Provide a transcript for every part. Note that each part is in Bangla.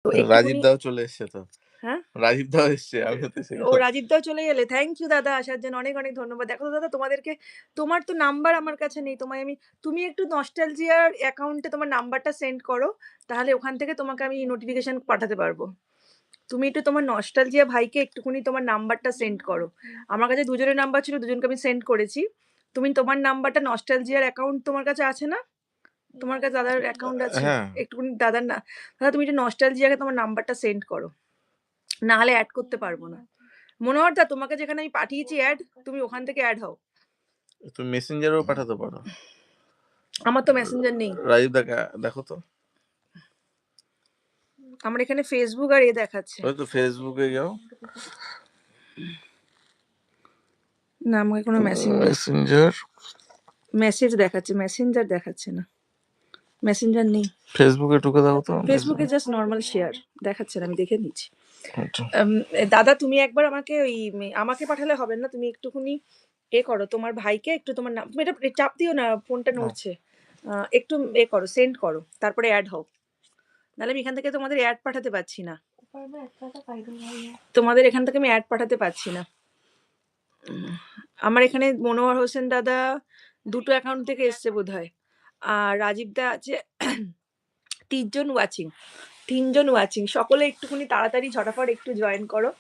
তো রাজীব একটুখানি দাও চলে এসছে তো। হ্যাঁ? রাজীব দাও এসছে। আমিও তো এসে ও গেলাম। রাজীব দাও চলে গেলে। থ্যাংক ইউ দাদা আসার জন্য। অনেক, অনেক ধন্যবাদ। দেখো তো দাদা তোমাদেরকে তোমার তো নাম্বার আমার কাছে নেই। তোমায় আমি তুমি একটু নস্টালজিয়ার অ্যাকাউন্টে তোমার নাম্বারটা সেন্ড করো। তাহলে ওখান থেকে তোমাকে আমি নোটিফিকেশন পাঠাতে পারবো। তুমি একটু তোমার নস্টালজিয়া ভাইকে একটুখানি তোমার নাম্বারটা সেন্ড করো। আমার কাছে দুজনের নাম্বার ছিল, দুজনকে আমি সেন্ড করেছি। তুমি তোমার নাম্বারটা নস্টালজিয়ার অ্যাকাউন্ট তোমার কাছে আছে না? তোমার কাছে দাদার অ্যাকাউন্ট আছে? হ্যাঁ, একটুখানি দাদার না দাদা তুমি একটু নস্টালজিয়াকে তোমার নাম্বারটা সেন্ড করো। না হলে এড করতে পারবো না। মনোহর দা তোমাকে যেখানে আমি পাঠিয়েছি এড, তুমি ওখান থেকে এড হও। তুমি মেসেঞ্জারেও পাঠাতে পারো। আমার তো মেসেঞ্জার নেই। রাজীব দাকে দেখো তো। আমার এখানে ফেসবুক আর দেখাচ্ছে। ওই তো ফেসবুকে যাও। না আমাকে কোনো মেসেঞ্জার মেসেজ দেখাচ্ছে, মেসেঞ্জার দেখাচ্ছে না। মেসেঞ্জার নেই। ফেসবুকে ঢুকে দাও তো। ফেসবুকে জাস্ট নরমাল শেয়ার দেখাচ্ছে না, আমি দেখে নিচ্ছি। আচ্ছা। দাদা তুমি একবার আমাকে ওই আমাকে পাঠালে হবে না, তুমি একটুখানি করো তোমার ভাইকে একটু তোমার নাম, তুমি এটা চাপ দিও না, ফোনটা নড়ছে। একটু করো, সেন্ড করো, তারপরে অ্যাড হও। নাহলে আমি এখান থেকে তোমাদের অ্যাড পাঠাতে পারছি না। তোমাদের এখান থেকে আমি অ্যাড পাঠাতে পারছি না। আমার এখানে মনোহর হোসেন দাদা দুটো অ্যাকাউন্ট থেকে এসছে বোধহয়। আর রাজীব দা আছে ৩ জন ওয়াচিং। ৩ জন ওয়াচিং। সকলে একটুখানি তাড়াতাড়ি ঝটাফট একটু জয়েন করো।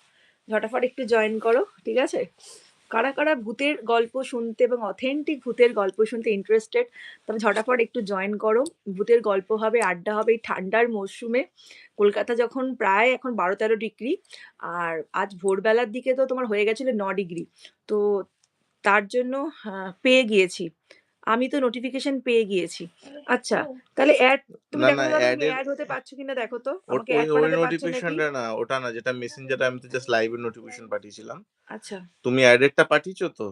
ঝটাফট একটু জয়েন করো। ঠিক আছে? কারা, কারা ভূতের গল্প শুনতে এবং অথেন্টিক ভূতের গল্প শুনতে ইন্টারেস্টেড, তবে ঝটাফট একটু জয়েন করো। ভূতের গল্প হবে, আড্ডা হবে এই ঠান্ডার মরশুমে। কলকাতা যখন প্রায় এখন ১২-১৩ ডিগ্রি, আর আজ ভোরবেলার দিকে তো তোমার হয়ে গেছিল ৯ ডিগ্রি। তো তার জন্য পেয়ে গিয়েছি। আমি তো নোটিফিকেশন পেয়ে গিয়েছি। আচ্ছা, তাহলে অ্যাড তুমি না, দেখো না তো দাদা অ্যাড তুমি এর অ্যাড হতে পারছো কিনা দেখো তো। ওর আমাকে ওই অ্যাড ওই পাঠাতে পারছো নাকি? নোটিফিকেশনটা না, ওটা না যেটা মেসেঞ্জারে আমি তো জাস্ট লাইভের নোটিফিকেশন পাঠিয়েছিলাম। আচ্ছা, তুমি অ্যাডেরটা পাঠিয়েছো তো?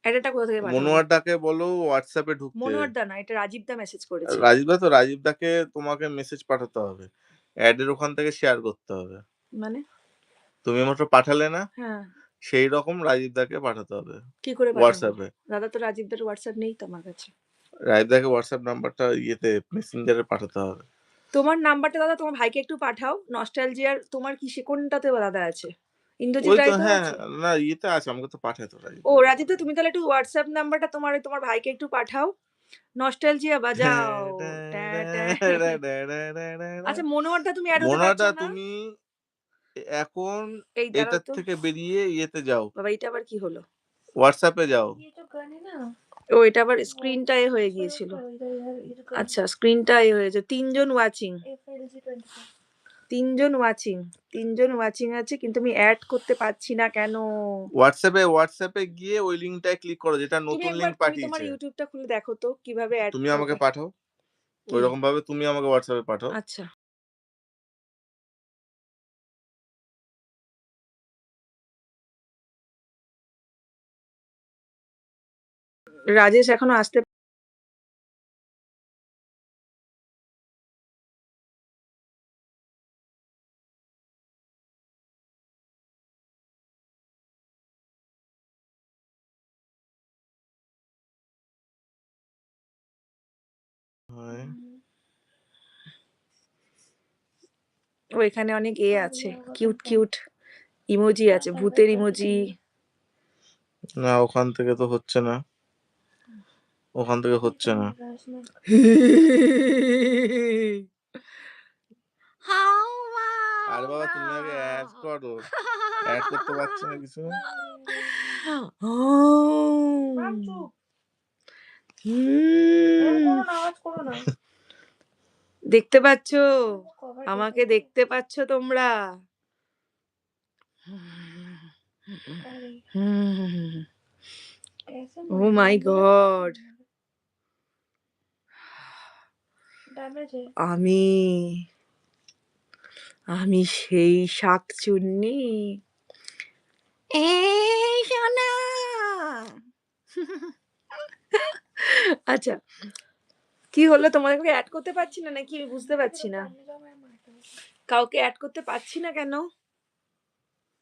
অ্যাডটা কোথা থেকে পাঠাবো? মনোয়ার দাকে বলো হোয়াটসঅ্যাপে ঢুকতে। মনোহর দা না, এটা রাজীব দা মেসেজ করেছে। রাজীব দা তো রাজীব দাকে তোমাকে মেসেজ পাঠাতে হবে। অ্যাডের ওখান থেকে শেয়ার করতে হবে। মানে? তুমি মাত্র পাঠালে না? হ্যাঁ, সেই রকম রাজীব দাকে পাঠাতে হবে কি করে পাঠাবো? হোয়াটসঅ্যাপে। দাদা তো রাজীব দার হোয়াটসঅ্যাপ নেই তো আমার কাছে। রাজীব দাকে হোয়াটসঅ্যাপ নাম্বারটা মেসেঞ্জারে পাঠাতে হবে। তোমার নাম্বারটা দাদা তোমার ভাইকে একটু পাঠাও। নস্টালজিয়ার তোমার কি কোনটাতে দাদা আছে? ইন্দ্রজিৎ ওই তো রায় তো হ্যাঁ, আছে? না আছে আমাকে তো পাঠায় তো রাজীব ও দা। রাজীব দা তুমি তাহলে একটু হোয়াটসঅ্যাপ নাম্বারটা তোমার ভাইকে একটু পাঠাও। নস্টালজিয়া বাজাও। ট্যা ট্যা। আচ্ছা মনোহর দা তুমি এড হতে মনোয়ার পারছো দা না? তুমি এখন এই দাঁড়াও এটার তো। থেকে বেরিয়ে ইয়েতে যাও। বাবা এটা আবার কি হলো? হোয়াটসঅ্যাপে যাও। ও এটা আবার স্ক্রিনটা হয়ে গিয়েছিল। আচ্ছা স্ক্রিনটা হয়েছে। ৩ জন ওয়াচিং। ৩ জন ওয়াচিং। ৩ জন ওয়াচিং আছে কিন্তু আমি এড করতে পারছি না কেন? হোয়াটসঅ্যাপে গিয়ে ওই লিঙ্কটায় ক্লিক করো যেটা তুমি নতুন একবার লিঙ্ক তুমি তোমার পাঠিয়েছে। ইউটিউবটা খুলে দেখো তো কিভাবে এড তুমি আমাকে করবে? পাঠাও। কি? ঐরকম ভাবে তুমি আমাকে হোয়াটসঅ্যাপে পাঠাও। আচ্ছা। রাজেশ এখনো আসতে হয়। ও এখানে অনেক আছে। কিউট, কিউট ইমোজি আছে। ভূতের ইমোজি। না ওখান থেকে তো হচ্ছে না। ওখান থেকে হচ্ছে না। হাওয়া আরে বাবা তুমি আগে অ্যাড করো। অ্যাড করতে পারছি না কিছু। দেখতে পাচ্ছ? আমাকে দেখতে পাচ্ছ তোমরা? ও মাই গড! আমি আমি সেই শাকচুন্নি। এই সোনা! আচ্ছা, কি হলো তোমাদেরকে এড করতে পারছি না নাকি বুঝতে পারছি না। কাউকে এড করতে পারছি না কেন?